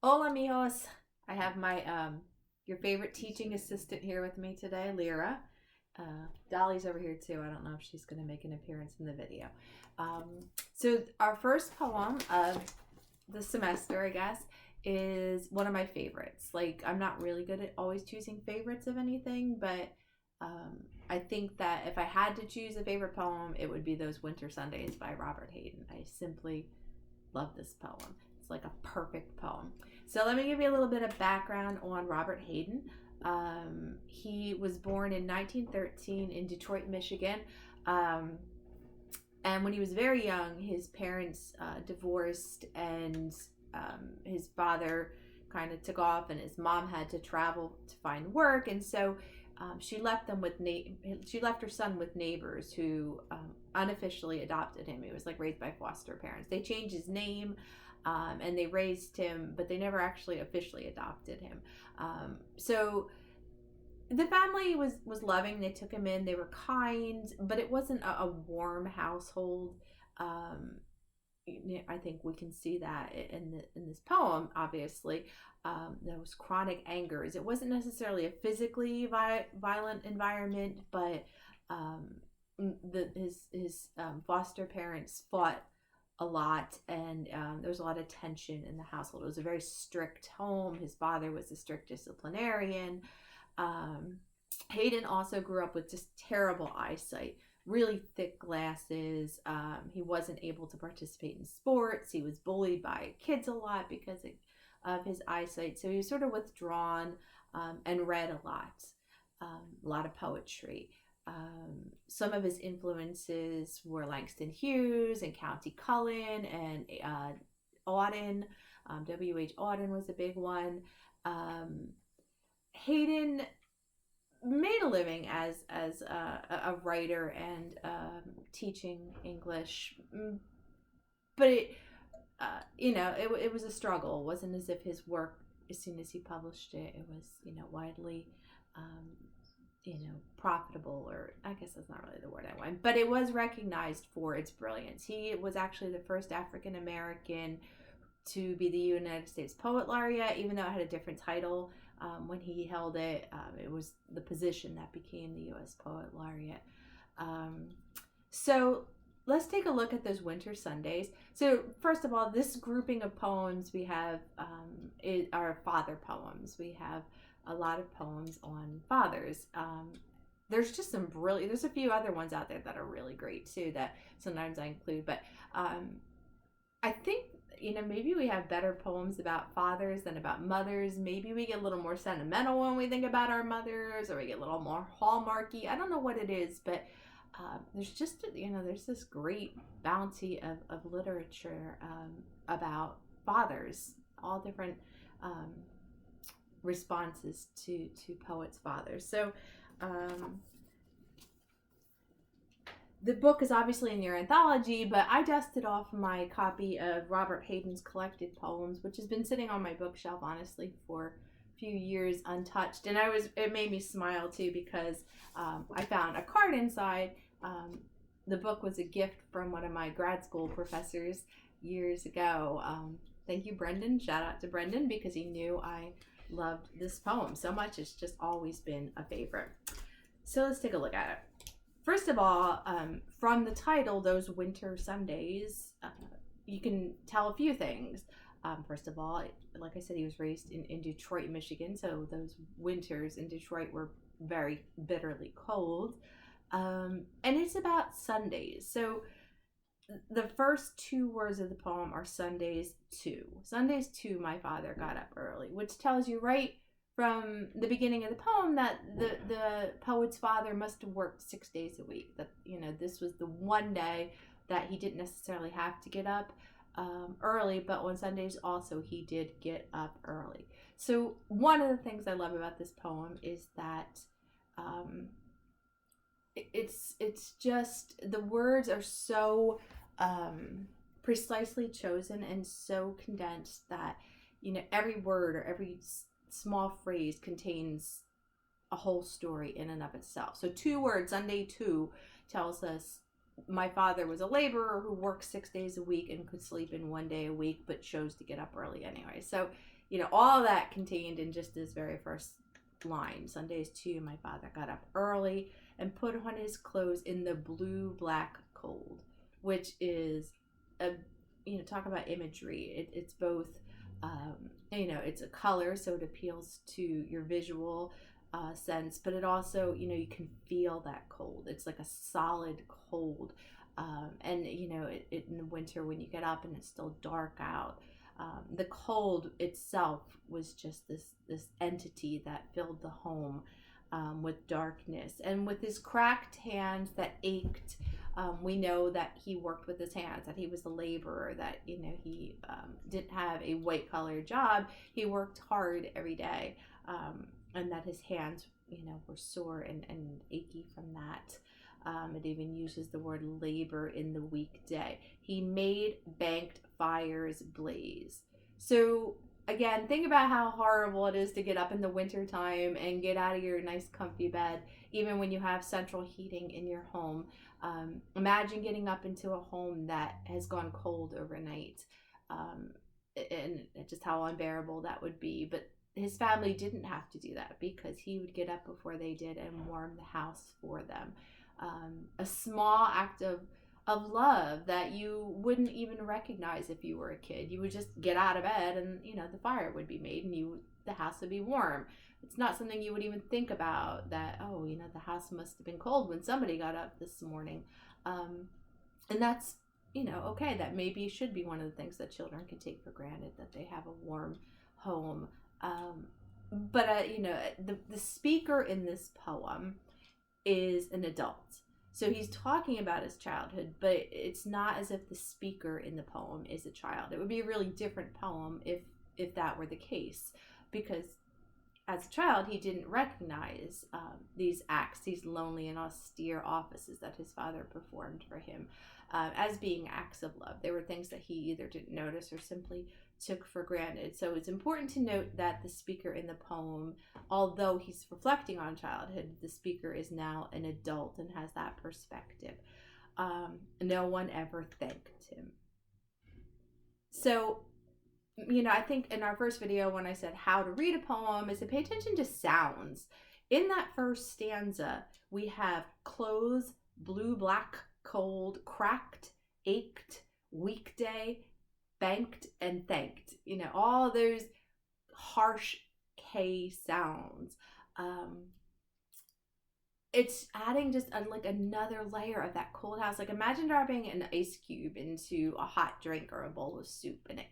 Hola, mijos. I have my your favorite teaching assistant here with me today, Lyra. Dolly's over here too. I don't know if she's going to make an appearance in the video. Um, so our first poem of the semester, I guess, is one of my favorites. Like, I'm not really good at always choosing favorites of anything, but um, I think that if I had to choose a favorite poem, it would be Those Winter Sundays by Robert Hayden. I simply love this poem. It's like a perfect poem. So let me give you a little bit of background on Robert Hayden. He was born in 1913 in Detroit, Michigan. Um, and when he was very young, his parents divorced, and his father kind of took off, and his mom had to travel to find work, and so she left them with she left her son with neighbors who unofficially adopted him. He was like raised by foster parents. They changed his name. And they raised him, but they never actually officially adopted him. So the family was loving. They took him in. They were kind, but it wasn't a warm household. Um, I think we can see that in this poem. Obviously, those chronic angers. It wasn't necessarily a physically violent environment, but his foster parents fought a lot, and there was a lot of tension in the household. It was a very strict home. His father was a strict disciplinarian. um, Hayden also grew up with just terrible eyesight, really thick glasses. He wasn't able to participate in sports. He was bullied by kids a lot because of his eyesight. So he was sort of withdrawn, and read a lot of poetry. Some of his influences were Langston Hughes and County Cullen and Auden. W.H. Auden was a big one. Um, Hayden made a living as a writer and teaching English, but it was a struggle. It wasn't as if his work, as soon as he published it, it was widely um, profitable, or I guess that's not really the word I want, but it was recognized for its brilliance. He was actually the first African American to be the United States Poet Laureate, even though it had a different title. When he held it, it was the position that became the U.S. Poet Laureate. Um, so let's take a look at those Winter Sundays. So first of all, this grouping of poems we have are father poems. We have a lot of poems on fathers. There's just there's a few other ones out there that are really great too that sometimes I include, but I think maybe we have better poems about fathers than about mothers. Maybe we get a little more sentimental when we think about our mothers, or we get a little more hallmarky. I don't know what it is, but there's just there's this great bounty of literature about fathers, all different um, responses to poets' fathers. So the book is obviously in your anthology, but I dusted off my copy of Robert Hayden's collected poems, which has been sitting on my bookshelf, honestly, for a few years untouched. And it made me smile too, because I found a card inside. The book was a gift from one of my grad school professors years ago. Thank you, Brendan. Shout out to Brendan, because he knew I loved this poem so much. It's just always been a favorite. So let's take a look at it. First of all, from the title, Those Winter Sundays, you can tell a few things. First of all, like I said, he was raised in Detroit, Michigan, so those winters in Detroit were very bitterly cold. And it's about Sundays. So the first two words of the poem are Sundays too. Sundays too, my father got up early, which tells you right from the beginning of the poem that the poet's father must have worked 6 days a week. That this was the one day that he didn't necessarily have to get up early, but on Sundays also he did get up early. So one of the things I love about this poem is that it's just the words are so precisely chosen and so condensed that every word or every small phrase contains a whole story in and of itself. So two words, Sunday two, tells us my father was a laborer who worked 6 days a week and could sleep in one day a week, but chose to get up early anyway. So all that contained in just this very first line. Sundays too, my father got up early and put on his clothes in the blue black cold, which is a talk about imagery. It's both it's a color, so it appeals to your visual sense, but it also you can feel that cold. It's like a solid cold, and in the winter when you get up and it's still dark out. The cold itself was just this entity that filled the home with darkness. And with his cracked hands that ached, we know that he worked with his hands, that he was a laborer, that he didn't have a white collar job. He worked hard every day, and that his hands were sore and achy from that. It even uses the word labor in the weekday. He made banked fires blaze. So again, think about how horrible it is to get up in the winter time and get out of your nice comfy bed, even when you have central heating in your home. Imagine getting up into a home that has gone cold overnight, and just how unbearable that would be. But his family didn't have to do that, because he would get up before they did and warm the house for them. A small act of love that you wouldn't even recognize if you were a kid. You would just get out of bed and the fire would be made and the house would be warm. It's not something you would even think about, that the house must have been cold when somebody got up this morning. And that's okay, that maybe should be one of the things that children can take for granted, that they have a warm home. But the speaker in this poem is an adult. So he's talking about his childhood, but it's not as if the speaker in the poem is a child. It would be a really different poem if that were the case, because as a child, he didn't recognize these acts, these lonely and austere offices that his father performed for him, as being acts of love. They were things that he either didn't notice or simply took for granted. So it's important to note that the speaker in the poem, although he's reflecting on childhood, the speaker is now an adult and has that perspective. No one ever thanked him. So, I think in our first video when I said how to read a poem is to pay attention to sounds. In that first stanza, we have clothes, blue, black, cold, cracked, ached, weekday, banked, and thanked. All those harsh K sounds. It's adding just like another layer of that cold house. Like, imagine dropping an ice cube into a hot drink or a bowl of soup and it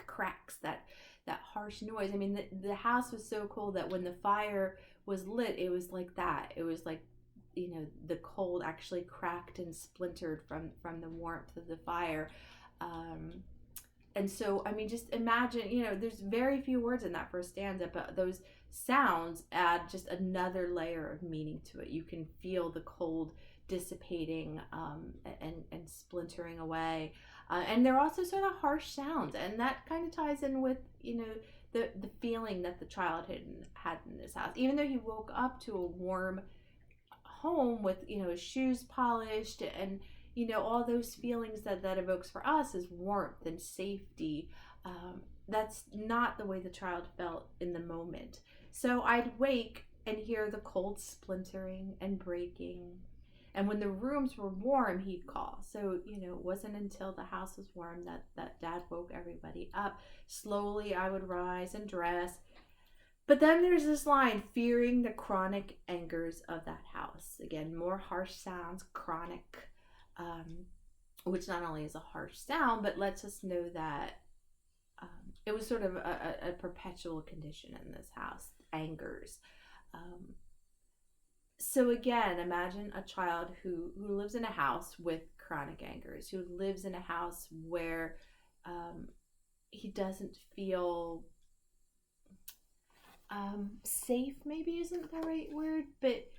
cracks, that harsh noise. I mean, the house was so cold that when the fire was lit, it was like that. It was like, the cold actually cracked and splintered from the warmth of the fire. And so, I mean, just imagine, there's very few words in that first stanza, but those sounds add just another layer of meaning to it. You can feel the cold dissipating and splintering away. And they're also sort of harsh sounds. And that kind of ties in with, the feeling that the child had in this house. Even though he woke up to a warm home with, his shoes polished and, all those feelings that evokes for us is warmth and safety. That's not the way the child felt in the moment. So I'd wake and hear the cold splintering and breaking. And when the rooms were warm, he'd call. So, it wasn't until the house was warm that Dad woke everybody up. Slowly, I would rise and dress. But then there's this line, fearing the chronic angers of that house. Again, more harsh sounds, chronic, which not only is a harsh sound, but lets us know that it was sort of a perpetual condition in this house, angers. So again, imagine a child who lives in a house with chronic angers, who lives in a house where he doesn't feel safe, maybe isn't the right word, but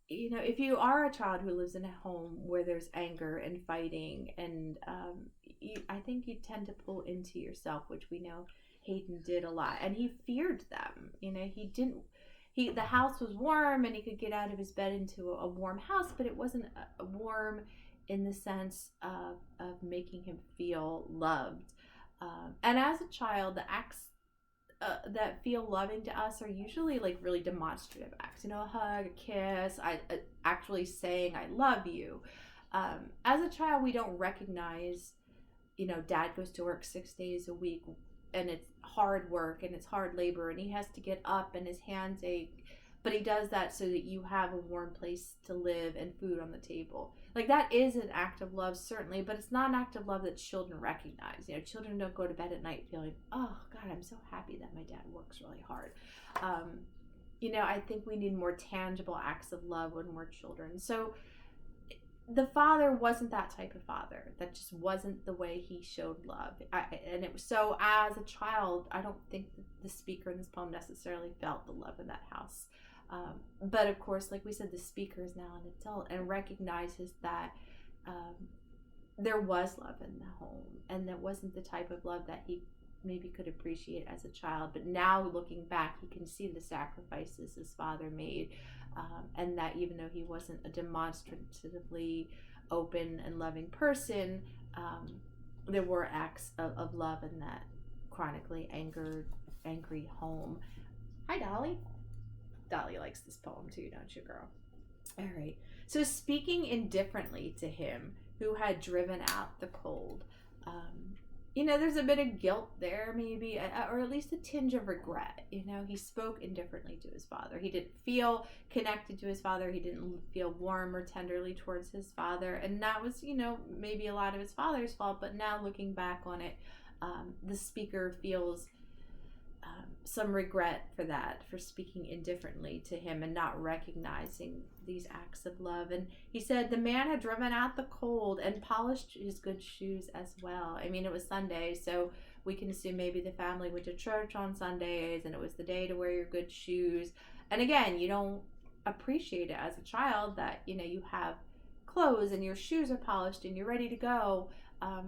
if you are a child who lives in a home where there's anger and fighting, and I think you tend to pull into yourself, which we know Hayden did a lot, and he feared them. The house was warm and he could get out of his bed into a warm house, but it wasn't a warm in the sense of making him feel loved. And as a child, the acts that feel loving to us are usually like really demonstrative acts. A hug, a kiss, actually saying I love you. As a child, we don't recognize, dad goes to work 6 days a week, and it's hard work and it's hard labor, and he has to get up and his hands ache, but he does that so that you have a warm place to live and food on the table. Like, that is an act of love, certainly, but it's not an act of love that children recognize. Children don't go to bed at night feeling, oh God, I'm so happy that my dad works really hard. I think we need more tangible acts of love when we're children. So the father wasn't that type of father. That just wasn't the way he showed love. And it was so, as a child, I don't think the speaker in this poem necessarily felt the love in that house. But of course, like we said, the speaker is now an adult and recognizes that there was love in the home, and that wasn't the type of love that he maybe could appreciate as a child. But now, looking back, he can see the sacrifices his father made, and that even though he wasn't a demonstratively open and loving person, there were acts of love in that chronically angry home. Hi, Dolly. Dolly likes this poem too, don't you, girl? All right. So, speaking indifferently to him who had driven out the cold, there's a bit of guilt there, maybe, or at least a tinge of regret. He spoke indifferently to his father. He didn't feel connected to his father. He didn't feel warm or tenderly towards his father. And that was, maybe a lot of his father's fault. But now, looking back on it, the speaker feels some regret for that, for speaking indifferently to him and not recognizing these acts of love. And he said the man had driven out the cold and polished his good shoes as well. I mean, it was Sunday, so we can assume maybe the family went to church on Sundays and it was the day to wear your good shoes. And again, you don't appreciate it as a child that, you have clothes and your shoes are polished and you're ready to go.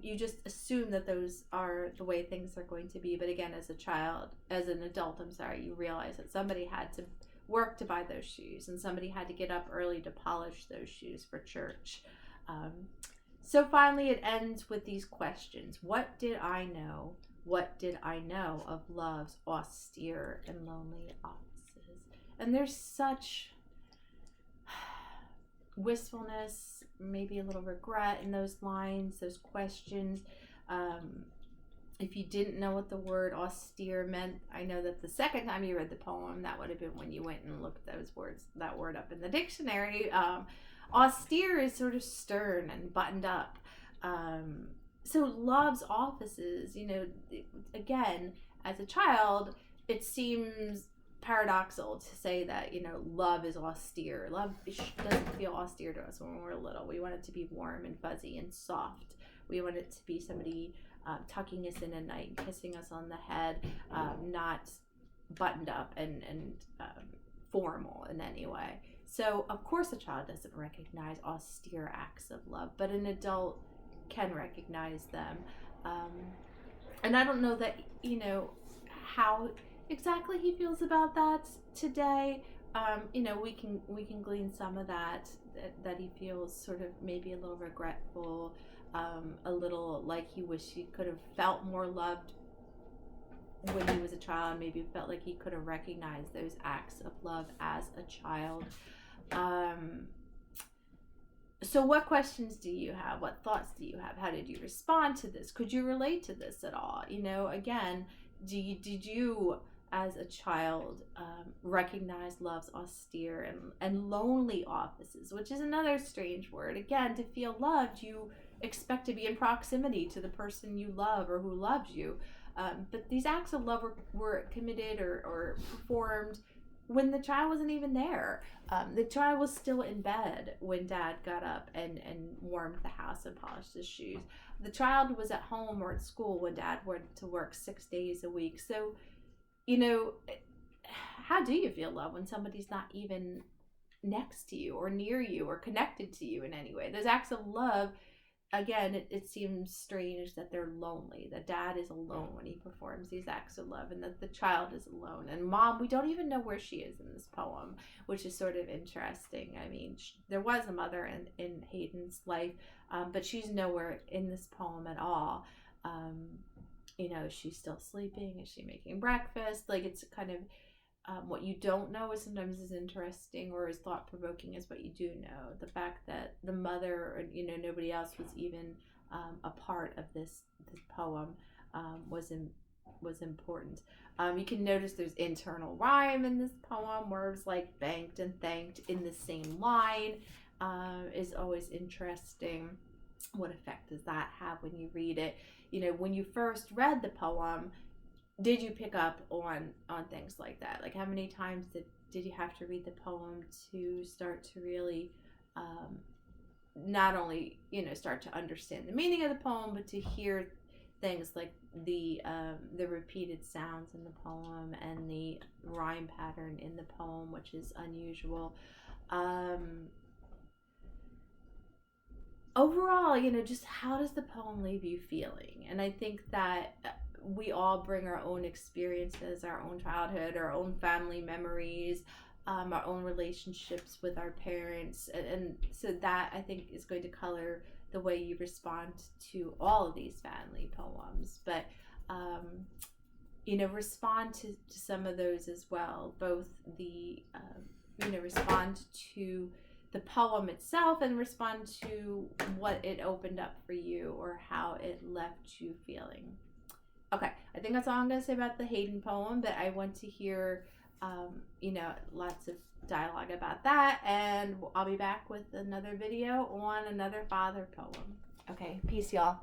You just assume that those are the way things are going to be. But again, as an adult, you realize that somebody had to work to buy those shoes, and somebody had to get up early to polish those shoes for church. So finally, it ends with these questions. What did I know? What did I know of love's austere and lonely offices? And there's such wistfulness, maybe a little regret in those lines, those questions. If you didn't know what the word austere meant, I know that the second time you read the poem, that would have been when you went and looked that word up in the dictionary. Austere is sort of stern and buttoned up. So love's offices, again, as a child, it seems paradoxical to say that, love is austere. Love doesn't feel austere to us when we're little. We want it to be warm and fuzzy and soft. We want it to be somebody tucking us in at night and kissing us on the head, not buttoned up and formal in any way. So, of course, a child doesn't recognize austere acts of love, but an adult can recognize them. And I don't know that, how exactly he feels about that today. We can glean some of that he feels sort of maybe a little regretful, a little like he wished he could have felt more loved when he was a child. Maybe felt like he could have recognized those acts of love as a child. So what questions do you have? What thoughts do you have? How did you respond to this? Could you relate to this at all? Again, did you as a child recognize love's austere and lonely offices, which is another strange word. Again, to feel loved, you expect to be in proximity to the person you love or who loves you. But these acts of love were committed or performed when the child wasn't even there. The child was still in bed when dad got up and warmed the house and polished his shoes. The child was at home or at school when dad went to work 6 days a week. So, how do you feel love when somebody's not even next to you or near you or connected to you in any way? Those acts of love, again, it seems strange that they're lonely, that dad is alone when he performs these acts of love, and that the child is alone. And mom, we don't even know where she is in this poem, which is sort of interesting. I mean, there was a mother in Hayden's life, but she's nowhere in this poem at all. You know, is she still sleeping? Is she making breakfast? Like, it's kind of what you don't know is sometimes as interesting or as thought-provoking as what you do know. The fact that the mother, or, you know, nobody else was even a part of this poem was important. You can notice there's internal rhyme in this poem. Words like banked and thanked in the same line is always interesting. What effect does that have when you read it? You know, when you first read the poem, did you pick up on things like that? Like, how many times did you have to read the poem to start to really not only, you know, start to understand the meaning of the poem, but to hear things like the repeated sounds in the poem and the rhyme pattern in the poem, which is unusual. Overall, you know, just how does the poem leave you feeling? And I think that we all bring our own experiences, our own childhood, our own family memories, our own relationships with our parents. And so that, I think, is going to color the way you respond to all of these family poems. But, you know, respond to some of those as well. Both the, you know, respond to the poem itself and respond to what it opened up for you or how it left you feeling. Okay, I think that's all I'm going to say about the Hayden poem, but I want to hear, you know, lots of dialogue about that, and I'll be back with another video on another father poem. Okay, peace, y'all.